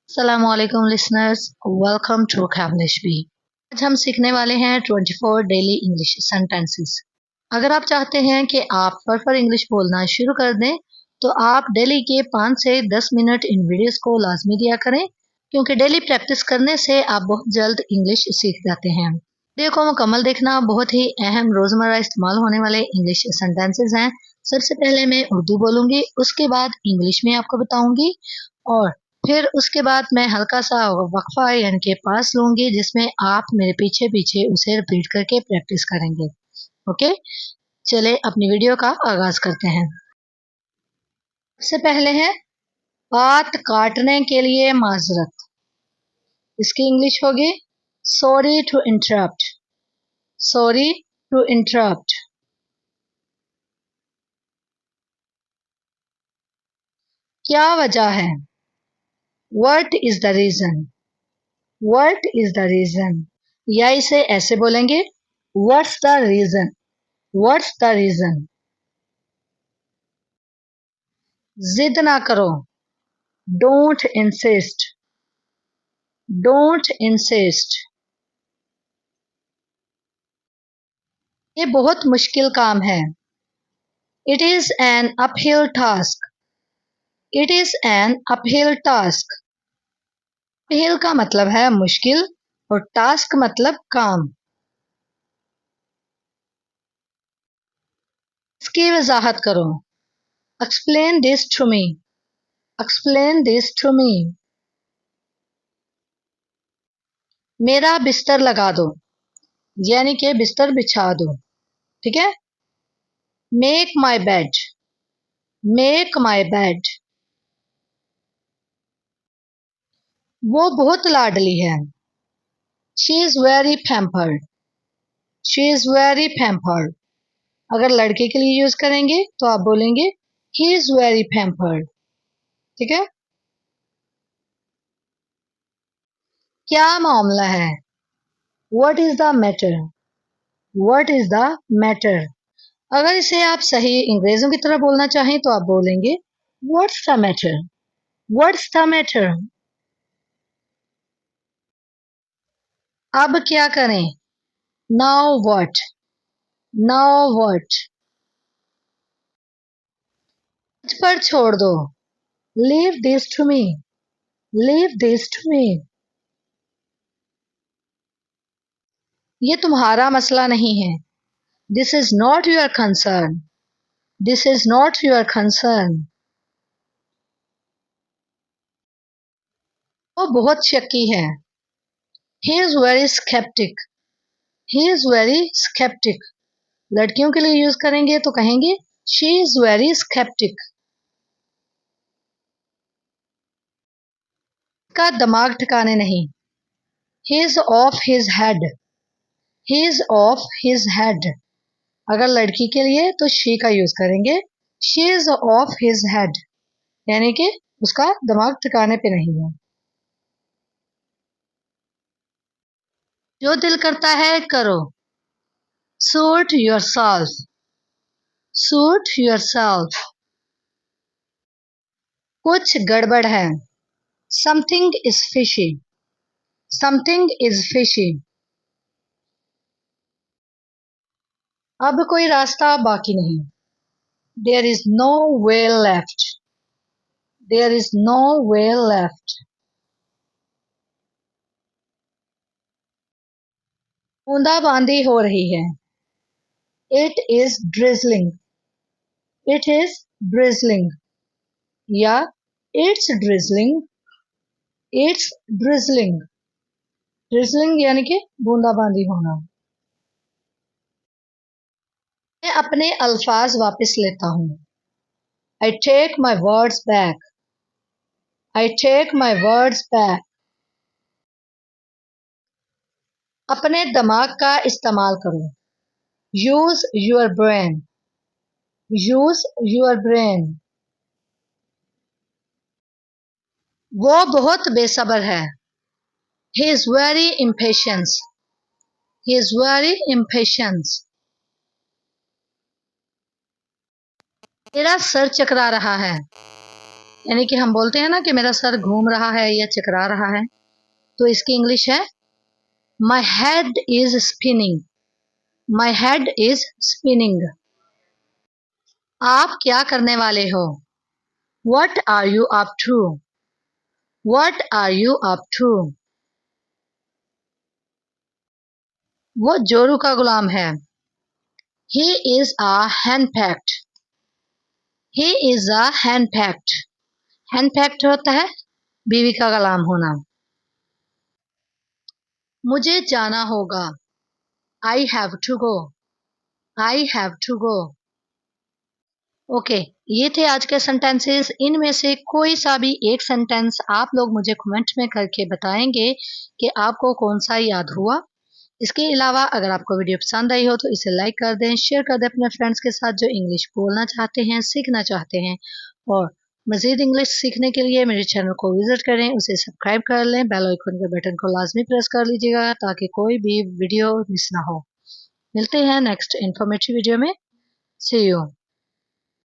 अस्सलामुअलैकुम listeners, welcome to कैबलिश B. आज हम सीखने वाले हैं 24 डेली इंग्लिश सेंटेंसेस। अगर आप चाहते हैं कि आप फर इंग्लिश बोलना शुरू कर दें तो आप डेली के 5 से 10 मिनट इन वीडियोस को लाजमी दिया करें, क्योंकि डेली प्रैक्टिस करने से आप बहुत जल्द इंग्लिश सीख जाते हैं। वीडियो को मुकम्मल देखना। बहुत ही अहम रोजमर्रा इस्तेमाल होने वाले इंग्लिश सेंटेंसेस हैं। सबसे पहले मैं उर्दू बोलूंगी, उसके बाद इंग्लिश में आपको बताऊंगी और फिर उसके बाद मैं हल्का सा वक्फा यानी कि पास लूंगी, जिसमें आप मेरे पीछे पीछे उसे रिपीट करके प्रैक्टिस करेंगे। ओके, चले अपनी वीडियो का आगाज करते हैं। सबसे पहले है बात काटने के लिए माजरत। इसकी इंग्लिश होगी sorry to interrupt. Sorry to interrupt. क्या वजह है? What is the reason? What is the reason? या इसे ऐसे बोलेंगे, what's the reason? What's the reason? जिद ना करो। Don't insist. Don't insist. ये बहुत मुश्किल काम है। It is an uphill task. It is an uphill task. Uphill का मतलब है मुश्किल और टास्क मतलब काम। इसकी वजाहत करो। Explain this to me. Explain this to me. मेरा बिस्तर लगा दो, यानी कि बिस्तर बिछा दो। ठीक है। Make my bed. Make my bed. वो बहुत लाडली है। She is very pampered. She is very pampered. अगर लड़के के लिए यूज करेंगे तो आप बोलेंगे ही इज वेरी पैम्पर्ड। ठीक है। क्या मामला है? What is the matter? What is the matter? अगर इसे आप सही अंग्रेजों की तरह बोलना चाहें तो आप बोलेंगे what's the matter? What's the matter? अब क्या करें? Now what? Now what? मुझ पर छोड़ दो। Leave this to me. Leave this to me. ये तुम्हारा मसला नहीं है। This is not your concern. This is not your concern. वो बहुत शक्की है। He is very skeptic. He is very skeptic. लड़कियों के लिए यूज करेंगे तो कहेंगे शी इज वेरी स्केप्टिक। का दिमाग ठिकाने नहीं। He is of his head. He is of his head. अगर लड़की के लिए तो शी का यूज करेंगे, she is of his head, यानी कि उसका दिमाग ठिकाने पे नहीं है। जो दिल करता है करो। Suit yourself. Suit yourself. कुछ गड़बड़ है। Something is fishy. Something is fishy. अब कोई रास्ता बाकी नहीं। There is no way left. There is no way left. बूंदाबांदी हो रही है। It is drizzling. It is drizzling. या it's drizzling. It's drizzling. Drizzling यानी कि बूंदाबांदी होना। मैं अपने अल्फाज वापस लेता हूँ। I take my words back. I take my words back. अपने दिमाग का इस्तेमाल करो। Use your brain. Use your brain. वो बहुत बेसब्र है। He is very impatience. He is very impatience. मेरा सर चकरा रहा है। यानी कि हम बोलते हैं ना कि मेरा सर घूम रहा है या चकरा रहा है, तो इसकी इंग्लिश है my head is spinning. My head is spinning. आप क्या करने वाले हो? What are you up to? What are you up to? वो जोरू का गुलाम है। He is a हैंडपैक्ड। He is a हैंडपैक्ड। हैंडपैक्ड होता है बीवी का गुलाम होना। मुझे जाना होगा। I have to go. I have to go. Okay, ये थे आज के सेंटेंसेस। इनमें से कोई सा भी एक सेंटेंस आप लोग मुझे कमेंट में करके बताएंगे कि आपको कौन सा याद हुआ। इसके अलावा अगर आपको वीडियो पसंद आई हो तो इसे लाइक कर दें, शेयर कर दें अपने फ्रेंड्स के साथ जो इंग्लिश बोलना चाहते हैं, सीखना चाहते हैं। और मज़ीद इंग्लिश सीखने के लिए मेरे चैनल को विज़िट करें, उसे सब्सक्राइब कर लें, बेल आइकन के बटन को लाजमी प्रेस कर लीजिएगा ताकि कोई भी वीडियो मिस ना हो। मिलते हैं नेक्स्ट इन्फॉर्मेटिव वीडियो में। सी यू।